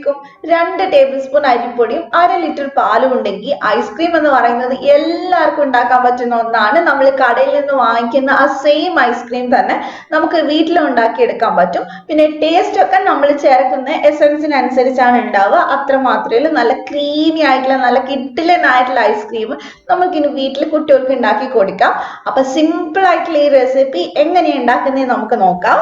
ആകുമ്പോഴേക്കും 2 table spoon അരിപ്പൊടിയും 1/2 litre പാലും ഉണ്ടെങ്കിൽ ഐസ്ക്രീം എന്ന് പറയുന്നത് എല്ലാവർക്കും ഉണ്ടാക്കാൻ പറ്റുന്ന ഒന്നാണ്. നമ്മൾ കടയിൽ നിന്ന് വാങ്ങിക്കുന്ന ആ സെയിം ഐസ്ക്രീം തന്നെ നമുക്ക് വീട്ടിൽ ഉണ്ടാക്കിയെടുക്കാൻ പറ്റും. പിന്നെ ടേസ്റ്റ് ഒക്കെ നമ്മൾ ചേർക്കുന്ന എസൻസിനനുസരിച്ചാണ് ഉണ്ടാവുക. അത്ര മാത്രമേ ഉള്ളൂ. നല്ല ക്രീമി ആയിട്ടുള്ള നല്ല കിഡിലനായിട്ടുള്ള ഐസ്ക്രീം നമുക്കിനി വീട്ടിൽ കുട്ടികൾക്ക് ഉണ്ടാക്കി കൊടുക്കാം. അപ്പൊ സിമ്പിൾ ആയിട്ടുള്ള ഈ റെസിപ്പി എങ്ങനെയാണ് ഉണ്ടാക്കുന്നത് നമുക്ക് നോക്കാം.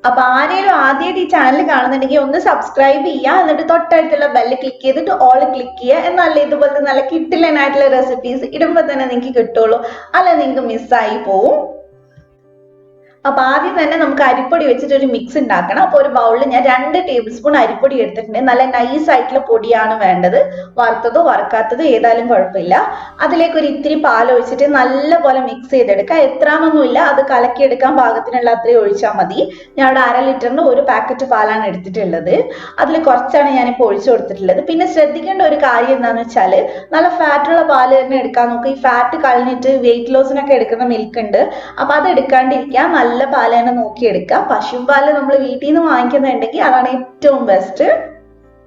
അപ്പൊ ആരെങ്കിലും ആദ്യമായിട്ട് ഈ ചാനൽ കാണുന്നുണ്ടെങ്കിൽ ഒന്ന് സബ്സ്ക്രൈബ് ചെയ്യുക, എന്നിട്ട് തൊട്ടടുത്തുള്ള ബെല്ല് ക്ലിക്ക് ചെയ്തിട്ട് ഓൾ ക്ലിക്ക് ചെയ്യുക. എന്നാലേ ഇതുപോലത്തെ നല്ല കിഡിലനായിട്ടുള്ള റെസിപ്പീസ് ഇടുമ്പോൾ തന്നെ നിങ്ങൾക്ക് കിട്ടുള്ളൂ, അല്ല നിങ്ങൾക്ക് മിസ്സായി പോവും. അപ്പൊ ആദ്യം തന്നെ നമുക്ക് അരിപ്പൊടി വെച്ചിട്ട് ഒരു മിക്സ് ഉണ്ടാക്കണം. അപ്പൊ ഒരു ബൗളിൽ ഞാൻ 2 ടേബിൾ സ്പൂൺ അരിപ്പൊടി എടുത്തിട്ടുണ്ട്. നല്ല നൈസ് ആയിട്ടുള്ള പൊടിയാണ് വേണ്ടത്. വറുത്തതോ വറുക്കാത്തതോ ഏതായാലും കുഴപ്പമില്ല. അതിലേക്ക് ഒരു ഇത്തിരി പാൽ ഒഴിച്ചിട്ട് നല്ല പോലെ മിക്സ് ചെയ്തെടുക്കാം. എത്രാന്നൊന്നുമില്ല, അത് കലക്കിയെടുക്കാൻ പാകത്തിനുള്ള അത്രയും ഒഴിച്ചാൽ മതി. ഞാൻ അവിടെ 1/2 ലിറ്ററിന് 1 പാക്കറ്റ് പാലാണ് എടുത്തിട്ടുള്ളത്. അതിൽ കുറച്ചാണ് ഞാനിപ്പോൾ ഒഴിച്ചു കൊടുത്തിട്ടുള്ളത്. പിന്നെ ശ്രദ്ധിക്കേണ്ട ഒരു കാര്യം എന്താണെന്ന് വെച്ചാൽ നല്ല ഫാറ്റുള്ള പാല് തന്നെ എടുക്കാൻ നോക്കുക. ഈ ഫാറ്റ് കളഞ്ഞിട്ട് വെയിറ്റ് ലോസിനൊക്കെ എടുക്കുന്ന മിൽക്ക് ഉണ്ട്, അപ്പൊ അത് എടുക്കാണ്ടിരിക്കാൻ നല്ല പാല് തന്നെ നോക്കിയെടുക്കുക. പശുപാല് നമ്മൾ വീട്ടിൽ നിന്ന് വാങ്ങിക്കുന്നുണ്ടെങ്കിൽ അതാണ് ഏറ്റവും ബെസ്റ്റ്.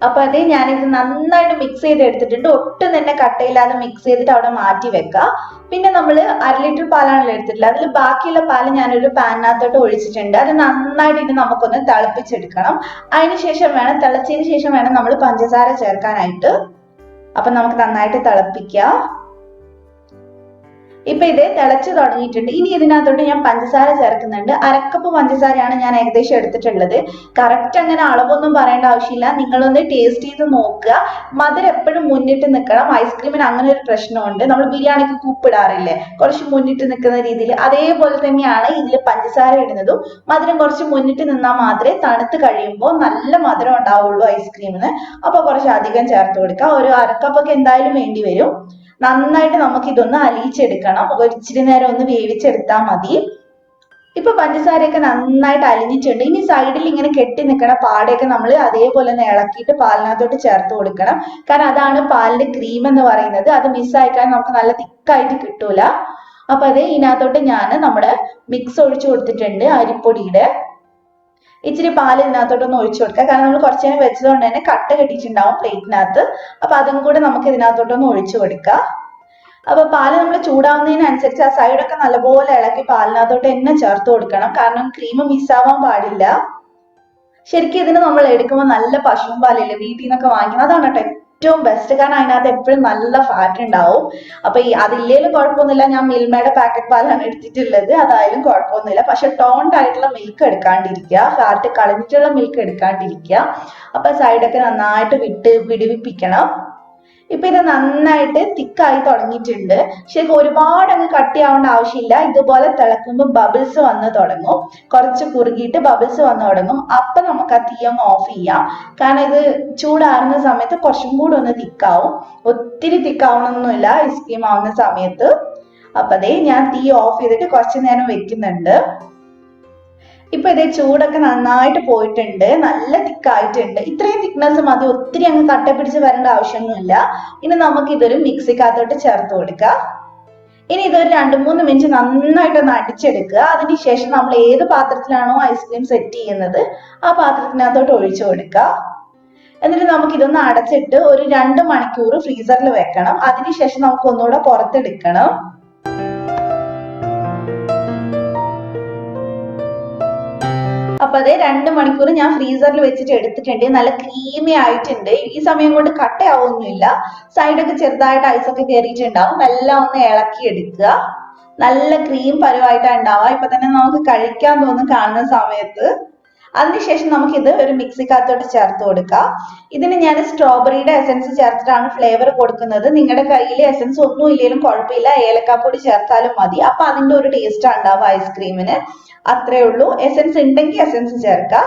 അപ്പൊ അതേ ഞാനിത് നന്നായിട്ട് മിക്സ് ചെയ്ത് എടുത്തിട്ടുണ്ട്. ഒട്ടും തന്നെ കട്ടയില്ലാതെ മിക്സ് ചെയ്തിട്ട് അവിടെ മാറ്റി വെക്കുക. പിന്നെ നമ്മൾ 1/2 ലിറ്റർ പാലാണല്ലോ എടുത്തിട്ടുള്ളത്. അതിൽ ബാക്കിയുള്ള പാല് ഞാനൊരു പാനിനകത്തോട്ട് ഒഴിച്ചിട്ടുണ്ട്. അത് നന്നായിട്ട് ഇനി നമുക്കൊന്ന് തിളപ്പിച്ചെടുക്കണം. അതിനുശേഷം വേണം, തിളച്ചതിന് ശേഷം വേണം നമ്മൾ പഞ്ചസാര ചേർക്കാനായിട്ട്. അപ്പൊ നമുക്ക് നന്നായിട്ട് തിളപ്പിക്കാം. ഇപ്പൊ ഇത് തിളച്ചു തുടങ്ങിയിട്ടുണ്ട്. ഇനി ഇതിനകത്തോട്ട് ഞാൻ പഞ്ചസാര ചേർക്കുന്നുണ്ട്. 1/2 കപ്പ് പഞ്ചസാരയാണ് ഞാൻ ഏകദേശം എടുത്തിട്ടുള്ളത്. കറക്റ്റ് അങ്ങനെ അളവൊന്നും പറയേണ്ട ആവശ്യമില്ല. നിങ്ങളൊന്ന് ടേസ്റ്റ് ചെയ്ത് നോക്കുക. മധുരം എപ്പോഴും മുന്നിട്ട് നിൽക്കണം. ഐസ്ക്രീമിന് അങ്ങനെ ഒരു പ്രശ്നമുണ്ട്. നമ്മൾ ബിരിയാണിക്ക് ഉപ്പിടാറില്ലേ, കുറച്ച് മുന്നിട്ട് നിൽക്കുന്ന രീതിയിൽ, അതേപോലെ തന്നെയാണ് ഇതിൽ പഞ്ചസാര ഇടുന്നതും. മധുരം കുറച്ച് മുന്നിട്ട് നിന്നാൽ മാത്രമേ തണുത്ത് കഴിയുമ്പോൾ നല്ല മധുരം ഉണ്ടാവുള്ളൂ ഐസ്ക്രീമിന്. അപ്പൊ കുറച്ച് അധികം ചേർത്ത് കൊടുക്കുക. ഒരു 1/2 കപ്പൊക്കെ എന്തായാലും വേണ്ടി വരും. നന്നായിട്ട് നമുക്ക് ഇതൊന്ന് അലിയിച്ചെടുക്കണം. ഇച്ചിരി നേരം ഒന്ന് വേവിച്ചെടുത്താൽ മതി. ഇപ്പൊ പഞ്ചസാരയൊക്കെ നന്നായിട്ട് അലിഞ്ഞിട്ടുണ്ട്. ഇനി സൈഡിൽ ഇങ്ങനെ കെട്ടി നിൽക്കണ പാടയൊക്കെ നമ്മൾ അതേപോലെ ഒന്ന് ഇളക്കിയിട്ട് പാലിനകത്തോട്ട് ചേർത്ത് കൊടുക്കണം. കാരണം അതാണ് പാലിന്റെ ക്രീം എന്ന് പറയുന്നത്. അത് മിസ്സായിക്കാൻ നമുക്ക് നല്ല തിക്കായിട്ട് കിട്ടൂല. അപ്പൊ അതേ ഇതിനകത്തോട്ട് ഞാൻ നമ്മുടെ മിക്സ് ഒഴിച്ചു കൊടുത്തിട്ടുണ്ട്. അരിപ്പൊടിയുടെ ഇച്ചിരി പാല് ഇതിനകത്തോട്ടൊന്ന് ഒഴിച്ചു കൊടുക്കുക. കാരണം നമ്മൾ കുറച്ചു നേരം വെച്ചതുകൊണ്ട് തന്നെ കട്ട കെട്ടിയിട്ടുണ്ടാവും പ്ലേറ്റിനകത്ത്. അപ്പൊ അതും കൂടെ നമുക്ക് ഇതിനകത്തോട്ടൊന്ന് ഒഴിച്ചു കൊടുക്കുക. അപ്പൊ പാല് നമ്മൾ ചൂടാവുന്നതിനനുസരിച്ച് ആ സൈഡൊക്കെ നല്ലപോലെ ഇളക്കി പാലിനകത്തോട്ട് തന്നെ ചേർത്ത് കൊടുക്കണം. കാരണം ക്രീം മിസ്സാവാൻ പാടില്ല. ശരിക്കും ഇതിന് നമ്മൾ എടുക്കുമ്പോൾ നല്ല പശുവും പാലില്ലേ വീട്ടിൽ നിന്നൊക്കെ വാങ്ങിക്കുന്നത്, അതാണ് കേട്ടോ ഏറ്റവും ബെസ്റ്റ്. കാരണം അതിനകത്ത് എപ്പോഴും നല്ല ഫാറ്റ് ഉണ്ടാവും. അപ്പൊ അതില്ലേലും കുഴപ്പമൊന്നുമില്ല. ഞാൻ മിൽമയുടെ പാക്കറ്റ് പാലാണ് എടുത്തിട്ടുള്ളത്, അതായാലും കുഴപ്പമൊന്നുമില്ല. പക്ഷെ ടോൺഡ് ആയിട്ടുള്ള മിൽക്ക് എടുക്കാണ്ടിരിക്കുക, ഫാറ്റ് കളഞ്ഞിട്ടുള്ള മിൽക്ക് എടുക്കാണ്ടിരിക്കുക. അപ്പൊ സൈഡൊക്കെ നന്നായിട്ട് വിടിവിപ്പിക്കണം. ഇപ്പൊ ഇത് നന്നായിട്ട് തിക്കായി തുടങ്ങിയിട്ടുണ്ട്. ശരിക്കും ഒരുപാട് അങ്ങ് കട്ടിയാവേണ്ട ആവശ്യമില്ല. ഇതുപോലെ തിളക്കുമ്പോൾ ബബിൾസ് വന്ന് തുടങ്ങും. കുറച്ച് കുറുകിയിട്ട് ബബിൾസ് വന്ന് തുടങ്ങും. അപ്പൊ നമുക്ക് ആ തീ അങ്ങ് ഓഫ് ചെയ്യാം. കാരണം ഇത് ചൂടാറുന്ന സമയത്ത് കുറച്ചും കൂടെ ഒന്ന് തിക്കാവും. ഒത്തിരി തിക്കാവണമെന്നൊന്നുമില്ല ഐസ്ക്രീം ആവുന്ന സമയത്ത്. അപ്പൊ അതേ ഞാൻ തീ ഓഫ് ചെയ്തിട്ട് കുറച്ചു നേരം വെക്കുന്നുണ്ട്. ഇപ്പൊ ഇതേ ചൂടൊക്കെ നന്നായിട്ട് പോയിട്ടുണ്ട്. നല്ല തിക്കായിട്ടുണ്ട്. ഇത്രയും തിക്നെസ് മതി. ഒത്തിരി അങ്ങ് കട്ട പിടിച്ച് വരേണ്ട ആവശ്യമൊന്നുമില്ല. ഇനി നമുക്ക് ഇതൊരു മിക്സിക്കകത്തോട്ട് ചേർത്ത് കൊടുക്കാം. ഇനി ഇതൊരു 2-3 മിനിറ്റ് നന്നായിട്ടൊന്ന് അടിച്ചെടുക്കുക. അതിനുശേഷം നമ്മൾ ഏത് പാത്രത്തിലാണോ ഐസ്ക്രീം സെറ്റ് ചെയ്യുന്നത് ആ പാത്രത്തിനകത്തോട്ട് ഒഴിച്ചു കൊടുക്കുക. എന്നിട്ട് നമുക്ക് ഇതൊന്ന് അടച്ചിട്ട് ഒരു 2 മണിക്കൂർ ഫ്രീസറിൽ വെക്കണം. അതിനുശേഷം നമുക്ക് ഒന്നുകൂടെ പുറത്തെടുക്കണം. അപ്പൊ അതേ 2 മണിക്കൂർ ഞാൻ ഫ്രീസറിൽ വെച്ചിട്ട് എടുത്തിട്ടുണ്ട്. നല്ല ക്രീമി ആയിട്ടുണ്ട്. ഈ സമയം കൊണ്ട് കട്ടയാവൊന്നുമില്ല. സൈഡൊക്കെ ചെറുതായിട്ട് ഐസൊക്കെ കയറിയിട്ടുണ്ടാവും. എല്ലാം ഒന്ന് ഇളക്കി എടുക്കുക. നല്ല ക്രീം പരുവായിട്ടാണ് ഉണ്ടാവുക. ഇപ്പൊ തന്നെ നമുക്ക് കഴിക്കാൻ തോന്നും കാണുന്ന സമയത്ത്. അതിനുശേഷം നമുക്ക് ഇത് ഒരു മിക്സിക്കകത്തോട്ട് ചേർത്ത് കൊടുക്കാം. ഇതിന് ഞാൻ സ്ട്രോബെറിയുടെ എസൻസ് ചേർത്തിട്ടാണ് ഫ്ലേവർ കൊടുക്കുന്നത്. നിങ്ങളുടെ കയ്യിൽ എസൻസ് ഒന്നും ഇല്ലെങ്കിലും കുഴപ്പമില്ല, ഏലക്കാപ്പൊടി ചേർത്താലും മതി. അപ്പൊ അതിന്റെ ഒരു ടേസ്റ്റ് ഉണ്ടാവും ഐസ്ക്രീമിന്. അത്രേ ഉള്ളൂ. എസൻസ് ഉണ്ടെങ്കിൽ എസൻസ് ചേർക്കാം.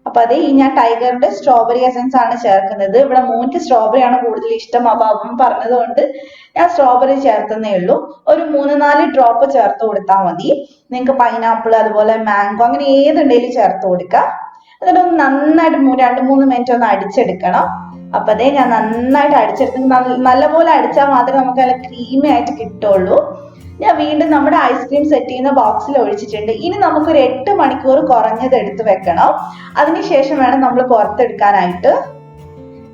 അപ്പൊ അതേ ഞാൻ ടൈഗറിന്റെ സ്ട്രോബെറി എസൻസ് ആണ് ചേർക്കുന്നത്. ഇവിടെ മോനിക്ക് സ്ട്രോബെറി ആണ് കൂടുതൽ ഇഷ്ടം. അപ്പൊ അവൻ പറഞ്ഞതുകൊണ്ട് ഞാൻ സ്ട്രോബെറി ചേർത്തന്നേ ഉള്ളൂ. ഒരു 3-4 ഡ്രോപ്പ് ചേർത്ത് കൊടുത്താൽ മതി. നിങ്ങൾക്ക് പൈനാപ്പിൾ അതുപോലെ മാംഗോ അങ്ങനെ ഏതുണ്ടെങ്കിലും ചേർത്ത് കൊടുക്കാം. എന്നിട്ട് ഒന്ന് നന്നായിട്ട് 2-3 മിനിറ്റ് ഒന്ന് അടിച്ചെടുക്കണം. അപ്പൊ അതേ ഞാൻ നന്നായിട്ട് അടിച്ചെടുത്ത് നല്ലപോലെ അടിച്ചാൽ മാത്രമേ നമുക്ക് നല്ല ക്രീമി ആയിട്ട് കിട്ടുള്ളൂ. ഞാൻ വീണ്ടും നമ്മുടെ ഐസ്ക്രീം സെറ്റ് ചെയ്യുന്ന ബോക്സിൽ ഒഴിച്ചിട്ടുണ്ട്. ഇനി നമുക്കൊരു 8 മണിക്കൂർ കുറഞ്ഞത് എടുത്ത് വെക്കണം. അതിനുശേഷം വേണം നമ്മൾ പുറത്തെടുക്കാനായിട്ട്.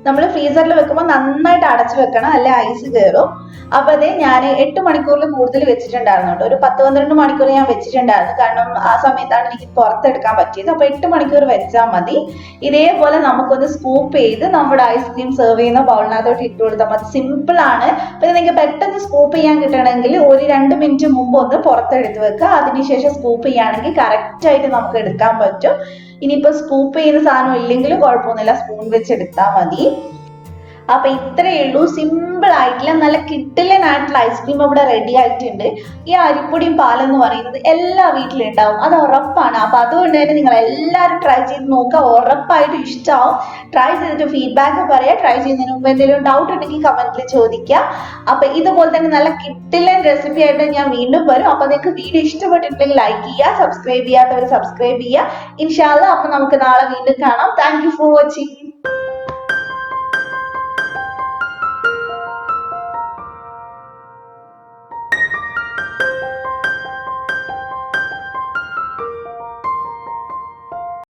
നമ്മൾ ഫ്രീസറിൽ വെക്കുമ്പോൾ നന്നായിട്ട് അടച്ചു വെക്കണം, അല്ലെ ഐസ് കയറും. അപ്പൊ അതേ ഞാൻ 8 മണിക്കൂറിൽ കൂടുതൽ വെച്ചിട്ടുണ്ടായിരുന്നു കേട്ടോ. ഒരു 10-12 മണിക്കൂർ ഞാൻ വെച്ചിട്ടുണ്ടായിരുന്നു, കാരണം ആ സമയത്താണ് എനിക്ക് പുറത്തെടുക്കാൻ പറ്റിയത്. അപ്പൊ 8 മണിക്കൂർ വെച്ചാൽ മതി. ഇതേപോലെ നമുക്കൊന്ന് സ്കൂപ്പ് ചെയ്ത് നമ്മുടെ ഐസ്ക്രീം സെർവ് ചെയ്യുന്ന ബൗളിനകത്തോട്ട് ഇട്ട് കൊടുത്താൽ മതി. സിമ്പിൾ ആണ്. പിന്നെ നിങ്ങൾക്ക് പെട്ടെന്ന് സ്കൂപ്പ് ചെയ്യാൻ കിട്ടണമെങ്കിൽ ഒരു 2 മിനിറ്റ് മുമ്പ് ഒന്ന് പുറത്തെടുത്ത് വെക്കുക. അതിനുശേഷം സ്കൂപ്പ് ചെയ്യുകയാണെങ്കിൽ കറക്റ്റ് ആയിട്ട് നമുക്ക് എടുക്കാൻ പറ്റും. ഇനിയിപ്പോ സ്കൂപ്പ് ചെയ്യുന്ന സാധനം ഇല്ലെങ്കിലും കുഴപ്പമൊന്നുമില്ല, സ്പൂൺ വെച്ച് എടുത്താൽ മതി. അപ്പൊ ഇത്രയേ ഉള്ളൂ, സിമ്പിൾ ആയിട്ടുള്ള നല്ല കിട്ടിലനായിട്ടുള്ള ഐസ്ക്രീം ഇവിടെ റെഡി ആയിട്ടുണ്ട്. ഈ അരിപ്പൊടിയും പാലെന്ന് പറയുന്നത് എല്ലാ വീട്ടിലും ഉണ്ടാവും, അത് ഉറപ്പാണ്. അപ്പൊ അതുകൊണ്ട് തന്നെ നിങ്ങൾ എല്ലാവരും ട്രൈ ചെയ്ത് നോക്കുക, ഉറപ്പായിട്ടും ഇഷ്ടമാവും. ട്രൈ ചെയ്തിട്ട് ഫീഡ്ബാക്ക് പറയാം. ട്രൈ ചെയ്യുന്നതിന് മുമ്പ് എന്തെങ്കിലും ഡൗട്ട് ഉണ്ടെങ്കിൽ കമന്റിൽ ചോദിക്കുക. അപ്പൊ ഇതുപോലെ തന്നെ നല്ല കിട്ടിലൻ റെസിപ്പി ആയിട്ട് ഞാൻ വീണ്ടും വരും. അപ്പൊ നിങ്ങൾക്ക് വീഡിയോ ഇഷ്ടപ്പെട്ടിട്ടുണ്ടെങ്കിൽ ലൈക്ക് ചെയ്യുക, സബ്സ്ക്രൈബ് ചെയ്യാത്തവർ സബ്സ്ക്രൈബ് ചെയ്യുക. ഇൻഷാ അല്ലാഹ്. അപ്പൊ നമുക്ക് നാളെ വീണ്ടും കാണാം. Thank you for watching.